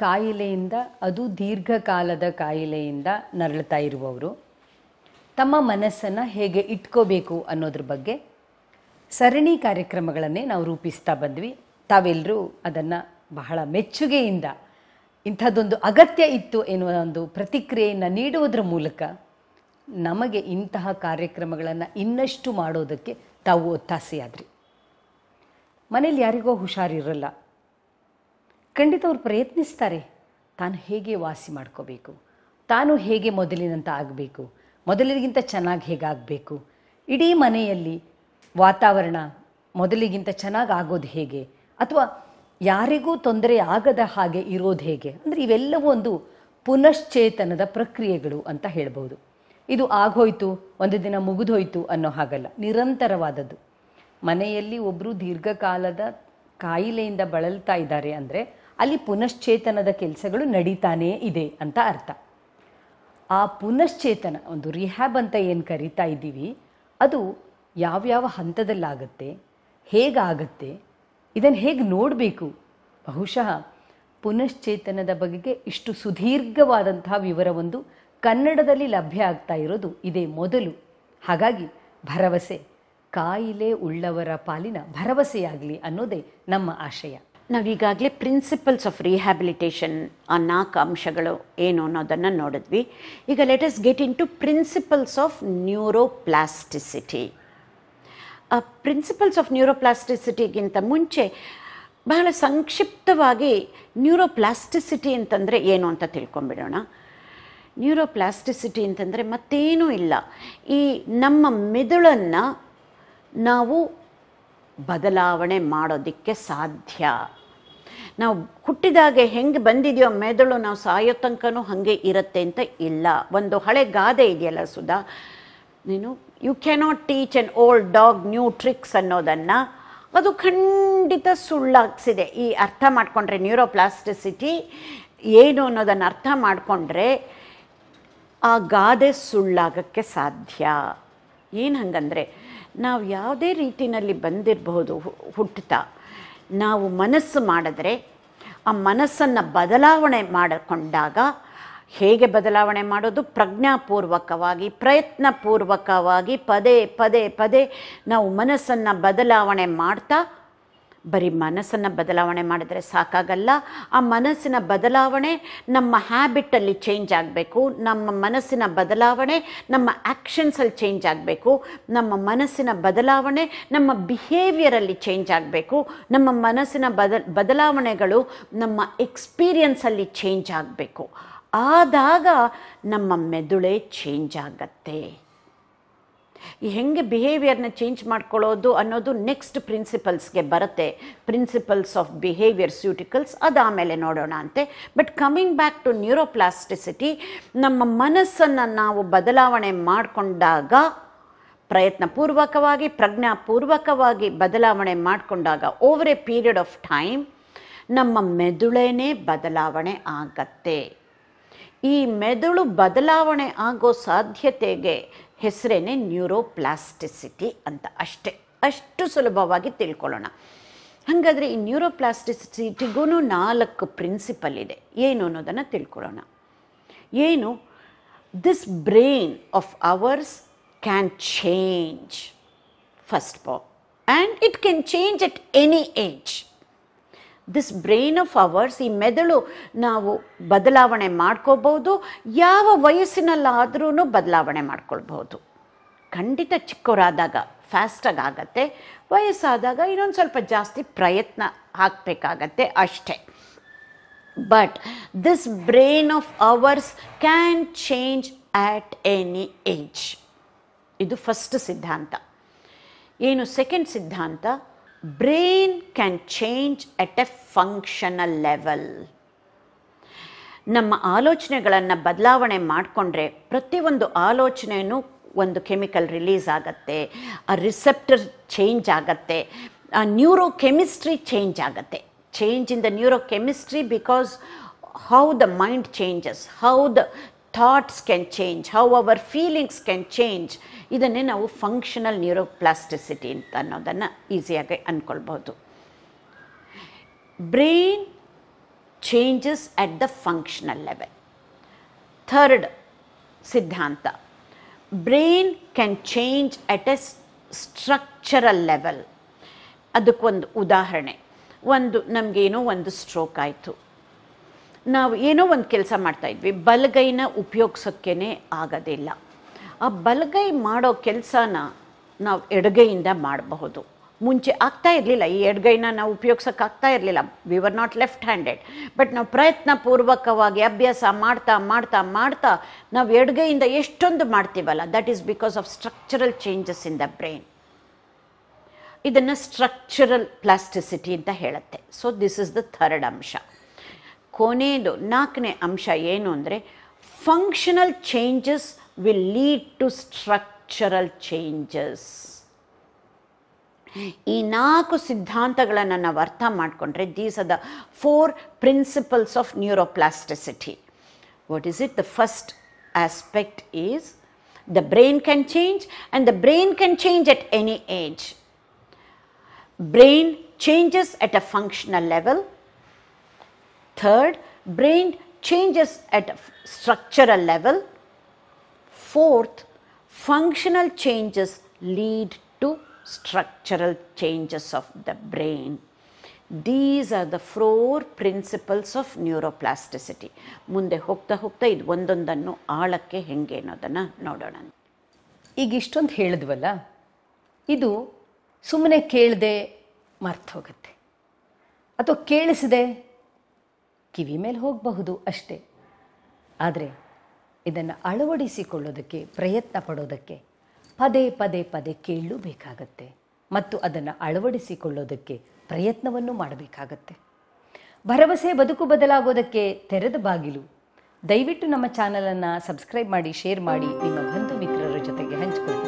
ಕಾಯಿಲೆಯಿಂದ, ಅದು ದೀರ್ಘಕಾಲದ ಕಾಯಿಲೆಯಿಂದ ನರಳುತ್ತಾ ಇರುವವರು ತಮ್ಮ ಮನಸ್ಸನ್ನು ಹೇಗೆ ಇಟ್ಕೋಬೇಕು ಅನ್ನೋದ್ರ ಬಗ್ಗೆ ಸರಣಿ ಕಾರ್ಯಕ್ರಮಗಳನ್ನೇ ನಾವು ರೂಪಿಸ್ತಾ ಬಂದ್ವಿ. ತಾವೆಲ್ಲರೂ ಅದನ್ನು ಬಹಳ ಮೆಚ್ಚುಗೆಯಿಂದ ಇಂಥದ್ದೊಂದು ಅಗತ್ಯ ಇತ್ತು ಎನ್ನುವ ಒಂದು ಪ್ರತಿಕ್ರಿಯೆಯನ್ನು ನೀಡುವುದರ ಮೂಲಕ ನಮಗೆ ಇಂತಹ ಕಾರ್ಯಕ್ರಮಗಳನ್ನು ಇನ್ನಷ್ಟು ಮಾಡೋದಕ್ಕೆ ತಾವು ಒತ್ತಾಸೆಯಾದ್ರಿ. ಮನೇಲಿ ಯಾರಿಗೋ ಹುಷಾರಿರಲ್ಲ, ಖಂಡಿತ ಅವ್ರು ಪ್ರಯತ್ನಿಸ್ತಾರೆ. ತಾನು ಹೇಗೆ ವಾಸಿ ಮಾಡ್ಕೋಬೇಕು, ತಾನು ಹೇಗೆ ಮೊದಲಿನಂತ ಆಗಬೇಕು, ಮೊದಲಿಗಿಂತ ಚೆನ್ನಾಗಿ ಹೇಗಾಗಬೇಕು, ಇಡೀ ಮನೆಯಲ್ಲಿ ವಾತಾವರಣ ಮೊದಲಿಗಿಂತ ಚೆನ್ನಾಗಿ ಆಗೋದು ಹೇಗೆ, ಅಥವಾ ಯಾರಿಗೂ ತೊಂದರೆ ಆಗದ ಹಾಗೆ ಇರೋದು ಹೇಗೆ, ಅಂದರೆ ಇವೆಲ್ಲವೂ ಒಂದು ಪುನಶ್ಚೇತನದ ಪ್ರಕ್ರಿಯೆಗಳು ಅಂತ ಹೇಳ್ಬೋದು. ಇದು ಆಗೋಯ್ತು, ಒಂದು ದಿನ ಮುಗಿದೋಯ್ತು ಅನ್ನೋ ಹಾಗಲ್ಲ, ನಿರಂತರವಾದದ್ದು. ಮನೆಯಲ್ಲಿ ಒಬ್ಬರು ದೀರ್ಘಕಾಲದ ಕಾಯಿಲೆಯಿಂದ ಬಳಲ್ತಾ ಇದ್ದಾರೆ ಅಂದರೆ ಅಲ್ಲಿ ಪುನಶ್ಚೇತನದ ಕೆಲಸಗಳು ನಡೀತಾನೇ ಇದೆ ಅಂತ ಅರ್ಥ. ಆ ಪುನಶ್ಚೇತನ, ಒಂದು ರಿಹ್ಯಾಬ್ ಅಂತ ಏನು ಕರಿತಾ ಇದ್ದೀವಿ, ಅದು ಯಾವ್ಯಾವ ಹಂತದಲ್ಲಾಗುತ್ತೆ, ಹೇಗಾಗುತ್ತೆ, ಇದನ್ನು ಹೇಗೆ ನೋಡಬೇಕು. ಬಹುಶಃ ಪುನಶ್ಚೇತನದ ಬಗೆಗೆ ಇಷ್ಟು ಸುದೀರ್ಘವಾದಂತಹ ವಿವರವೊಂದು ಕನ್ನಡದಲ್ಲಿ ಲಭ್ಯ ಆಗ್ತಾ ಇರೋದು ಇದೇ ಮೊದಲು. ಹಾಗಾಗಿ ಭರವಸೆ ಕಾಯಿಲೆ ಉಳ್ಳವರ ಪಾಲಿನ ಭರವಸೆಯಾಗಲಿ ಅನ್ನೋದೇ ನಮ್ಮ ಆಶಯ. ನಾವೀಗಾಗಲೇ ಪ್ರಿನ್ಸಿಪಲ್ಸ್ ಆಫ್ ರಿಹ್ಯಾಬಿಲಿಟೇಷನ್ ಆ 4 ಅಂಶಗಳು ಏನು ಅನ್ನೋದನ್ನು ನೋಡಿದ್ವಿ. ಈಗ let us get into principles of neuroplasticity. ಆ ಪ್ರಿನ್ಸಿಪಲ್ಸ್ ಆಫ್ ನ್ಯೂರೋಪ್ಲಾಸ್ಟಿಸಿಟಿಗಿಂತ ಮುಂಚೆ ಬಹಳ ಸಂಕ್ಷಿಪ್ತವಾಗಿ ನ್ಯೂರೋಪ್ಲಾಸ್ಟಿಸಿಟಿ ಅಂತಂದರೆ ಏನು ಅಂತ ತಿಳ್ಕೊಂಬಿಡೋಣ. ನ್ಯೂರೋಪ್ಲಾಸ್ಟಿಸಿಟಿ ಅಂತಂದರೆ ಮತ್ತೇನೂ ಇಲ್ಲ, ಈ ನಮ್ಮ ಮೆದುಳನ್ನು ನಾವು ಬದಲಾವಣೆ ಮಾಡೋದಕ್ಕೆ ಸಾಧ್ಯ. ನಾವು ಹುಟ್ಟಿದಾಗೆ ಹೆಂಗೆ ಬಂದಿದೆಯೋ ಮೆದುಳು, ನಾವು ಸಾಯೋ ತನಕನೂ ಹಾಗೆ ಇರುತ್ತೆ ಅಂತ ಇಲ್ಲ. ಒಂದು ಹಳೆ ಗಾದೆ ಇದೆಯಲ್ಲ ಸುಧಾ, ನೀನು you cannot teach an old dog new tricks ಅನ್ನೋದನ್ನು, ಅದು ಖಂಡಿತ ಸುಳ್ಳಾಗಿಸಿದೆ. ಈ ಅರ್ಥ ಮಾಡಿಕೊಂಡ್ರೆ ನ್ಯೂರೋಪ್ಲಾಸ್ಟಿಸಿಟಿ ಏನು ಅನ್ನೋದನ್ನು ಅರ್ಥ ಮಾಡಿಕೊಂಡ್ರೆ ಆ ಗಾದೆ ಸುಳ್ಳಾಗಕ್ಕೆ ಸಾಧ್ಯ. ಏನು ಹಂಗಂದರೆ, ನಾವು ಯಾವುದೇ ರೀತಿಯಲ್ಲಿ ಬಂದಿರಬಹುದು ಹುಟ್ಟುತ್ತಾ, ನಾವು ಮನಸ್ಸು ಮಾಡಿದ್ರೆ ಆ ಮನಸ್ಸನ್ನು ಬದಲಾವಣೆ ಮಾಡಿಕೊಂಡಾಗ, ಹೇಗೆ ಬದಲಾವಣೆ ಮಾಡೋದು, ಪ್ರಜ್ಞಾಪೂರ್ವಕವಾಗಿ ಪ್ರಯತ್ನಪೂರ್ವಕವಾಗಿ ಪದೇ ಪದೇ ಪದೇ ನಾವು ಮನಸ್ಸನ್ನು ಬದಲಾವಣೆ ಮಾಡ್ತಾ, ಬರೀ ಮನಸ್ಸನ್ನು ಬದಲಾವಣೆ ಮಾಡಿದ್ರೆ ಸಾಕಾಗಲ್ಲ, ಆ ಮನಸ್ಸಿನ ಬದಲಾವಣೆ ನಮ್ಮ ಹ್ಯಾಬಿಟಲ್ಲಿ ಚೇಂಜ್ ಆಗಬೇಕು, ನಮ್ಮ ಮನಸ್ಸಿನ ಬದಲಾವಣೆ ನಮ್ಮ ಆ್ಯಕ್ಷನ್ಸಲ್ಲಿ ಚೇಂಜ್ ಆಗಬೇಕು, ನಮ್ಮ ಮನಸ್ಸಿನ ಬದಲಾವಣೆ ನಮ್ಮ ಬಿಹೇವಿಯರಲ್ಲಿ ಚೇಂಜ್ ಆಗಬೇಕು, ನಮ್ಮ ಮನಸ್ಸಿನ ಬದಲಾವಣೆಗಳು ನಮ್ಮ ಎಕ್ಸ್ಪೀರಿಯನ್ಸಲ್ಲಿ ಚೇಂಜ್ ಆಗಬೇಕು. ಆದಾಗ ನಮ್ಮ ಮೆದುಳೇ ಚೇಂಜ್ ಆಗತ್ತೆ. ಈ ಹೆಂಗೆ ಬಿಹೇವಿಯರ್ನ ಚೇಂಜ್ ಮಾಡ್ಕೊಳ್ಳೋದು ಅನ್ನೋದು ನೆಕ್ಸ್ಟ್ ಪ್ರಿನ್ಸಿಪಲ್ಸ್ಗೆ ಬರುತ್ತೆ, ಪ್ರಿನ್ಸಿಪಲ್ಸ್ ಆಫ್ ಬಿಹೇವಿಯರ್ ಸ್ಯೂಟಿಕಲ್ಸ್, ಅದು ಆಮೇಲೆ ನೋಡೋಣ ಅಂತೆ. But coming back to neuroplasticity, ನಮ್ಮ ಮನಸ್ಸನ್ನು ನಾವು ಬದಲಾವಣೆ ಮಾಡಿಕೊಂಡಾಗ, ಪ್ರಯತ್ನಪೂರ್ವಕವಾಗಿ ಪ್ರಜ್ಞಾಪೂರ್ವಕವಾಗಿ ಬದಲಾವಣೆ ಮಾಡಿಕೊಂಡಾಗ, over a period of time ನಮ್ಮ ಮೆದುಳೇನೇ ಬದಲಾವಣೆ ಆಗತ್ತೆ. ಈ ಮೆದುಳು ಬದಲಾವಣೆ ಆಗೋ ಸಾಧ್ಯತೆಗೆ ಹೆಸರೇನೆ ನ್ಯೂರೋಪ್ಲಾಸ್ಟಿಸಿಟಿ ಅಂತ. ಅಷ್ಟು ಸುಲಭವಾಗಿ ತಿಳ್ಕೊಳ್ಳೋಣ. ಹಾಗಾದರೆ ಈ ನ್ಯೂರೋಪ್ಲಾಸ್ಟಿಸಿಟಿಗೂ 4 ಪ್ರಿನ್ಸಿಪಲ್ ಇದೆ. ಏನು ಅನ್ನೋದನ್ನು ತಿಳ್ಕೊಳ್ಳೋಣ. ಏನು? This brain of ours can change first of all, and it can change at any age. This brain of hours, ಈ ಮೆದುಳು ನಾವು ಬದಲಾವಣೆ ಮಾಡ್ಕೋಬೋದು, ಯಾವ ವಯಸ್ಸಿನಲ್ಲಾದ್ರೂ ಬದಲಾವಣೆ ಮಾಡ್ಕೊಳ್ಬೋದು. ಖಂಡಿತ ಚಿಕ್ಕವರಾದಾಗ ಫಾಸ್ಟಾಗಿ ಆಗತ್ತೆ, ವಯಸ್ಸಾದಾಗ ಇನ್ನೊಂದು ಸ್ವಲ್ಪ ಜಾಸ್ತಿ ಪ್ರಯತ್ನ ಹಾಕಬೇಕಾಗತ್ತೆ ಅಷ್ಟೇ. But this brain of ours can change at any age. ಇದು ಫಸ್ಟ್ ಸಿದ್ಧಾಂತ. ಏನು ಸೆಕೆಂಡ್ ಸಿದ್ಧಾಂತ? Brain can change at a functional level. ನಮ್ಮ ಆಲೋಚನೆಗಳನ್ನು ಬದಲಾವಣೆ ಮಾಡಿಕೊಂಡ್ರೆ ಪ್ರತಿಯೊಂದು ಆಲೋಚನೆಯೂ ಒಂದು ಕೆಮಿಕಲ್ ರಿಲೀಸ್ ಆಗುತ್ತೆ, ಆ ರಿಸೆಪ್ಟರ್ ಚೇಂಜ್ ಆಗುತ್ತೆ, ಆ ನ್ಯೂರೋಕೆಮಿಸ್ಟ್ರಿ ಚೇಂಜ್ ಆಗುತ್ತೆ. Change in the neurochemistry because how the mind changes, how the thoughts can change, how our feelings can change. ಇದನ್ನೇ ನಾವು ಫಂಕ್ಷನಲ್ ನ್ಯೂರೋಪ್ಲಾಸ್ಟಿಸಿಟಿ ಅಂತ ಅನ್ನೋದನ್ನು ಈಸಿಯಾಗಿ ಅಂದ್ಕೊಳ್ಬೋದು. Brain changes at the functional level. Third ಸಿದ್ಧಾಂತ, brain can change at a structural level. ಅದಕ್ಕೊಂದು ಉದಾಹರಣೆ, ನಮಗೇನೋ ಒಂದು ಸ್ಟ್ರೋಕ್ ಆಯಿತು, ನಾವು ಏನೋ ಒಂದು ಕೆಲಸ ಮಾಡ್ತಾಯಿದ್ವಿ, ಬಲಗೈನ ಉಪಯೋಗಿಸೋಕ್ಕೇ ಆಗೋದಿಲ್ಲ. ಆ ಬಲಗೈ ಮಾಡೋ ಕೆಲಸನ ನಾವು ಎಡಗೈಯಿಂದ ಮಾಡಬಹುದು. ಮುಂಚೆ ಆಗ್ತಾ ಇರಲಿಲ್ಲ, ಈ ಎಡಗೈನ ನಾವು ಉಪಯೋಗಿಸೋಕ್ಕಾಗ್ತಾ ಇರಲಿಲ್ಲ, we were not left handed. But ನಾವು ಪ್ರಯತ್ನಪೂರ್ವಕವಾಗಿ ಅಭ್ಯಾಸ ಮಾಡ್ತಾ ಮಾಡ್ತಾ ಮಾಡ್ತಾ ನಾವು ಎಡಗೈಯಿಂದ ಎಷ್ಟೊಂದು ಮಾಡ್ತೀವಲ್ಲ, that is because of structural changes in the brain. ಇದನ್ನು ಸ್ಟ್ರಕ್ಚರಲ್ ಪ್ಲಾಸ್ಟಿಸಿಟಿ ಅಂತ ಹೇಳುತ್ತೆ. So this is the third ಅಂಶ. ಕೊನೆಯದು 4ನೇ ಅಂಶ ಏನು ಅಂದರೆ, functional changes will lead to structural changes. ಈ 4 ಸಿದ್ಧಾಂತಗಳನ್ನು ನಾವು ಅರ್ಥ ಮಾಡಿಕೊಂಡ್ರೆ, these are the 4 principles of neuroplasticity. What is it? The first aspect is the brain can change, and the brain can change at any age. Brain changes at a functional level. Third, brain changes at a structural level. Fourth, functional changes lead to structural changes of the brain. These are the 4 principles of neuroplasticity. ಮುಂದೆ ಹೋಗ್ತಾ ಹೋಗ್ತಾ ಇದು ಒಂದೊಂದನ್ನು ಆಳಕ್ಕೆ ಹೆಂಗೆ ಅನ್ನೋದನ್ನು ನೋಡೋಣ. ಈಗ ಇಷ್ಟೊಂದು ಹೇಳಿದ್ವಲ್ಲ, ಇದು ಸುಮ್ಮನೆ ಕೇಳದೆ ಮರ್ತು ಹೋಗುತ್ತೆ, ಅಥವಾ ಕೇಳಿಸದೆ ಕಿವಿ ಮೇಲೆ ಹೋಗಬಹುದು ಅಷ್ಟೇ. ಆದರೆ ಇದನ್ನು ಅಳವಡಿಸಿಕೊಳ್ಳೋದಕ್ಕೆ ಪ್ರಯತ್ನ ಪಡೋದಕ್ಕೆ ಪದೇ ಪದೇ ಪದೇ ಕೇಳಬೇಕಾಗತ್ತೆ, ಮತ್ತು ಅದನ್ನು ಅಳವಡಿಸಿಕೊಳ್ಳೋದಕ್ಕೆ ಪ್ರಯತ್ನವನ್ನು ಮಾಡಬೇಕಾಗತ್ತೆ. ಭರವಸೆ ಬದುಕು ಬದಲಾಗೋದಕ್ಕೆ ತೆರೆದ ಬಾಗಿಲು. ದಯವಿಟ್ಟು ನಮ್ಮ ಚಾನಲನ್ನು ಸಬ್ಸ್ಕ್ರೈಬ್ ಮಾಡಿ, ಶೇರ್ ಮಾಡಿ, ನಿಮ್ಮ ಬಂಧು ಮಿತ್ರರ ಜೊತೆಗೆ ಹಂಚಿಕೊಳ್ಳಿ.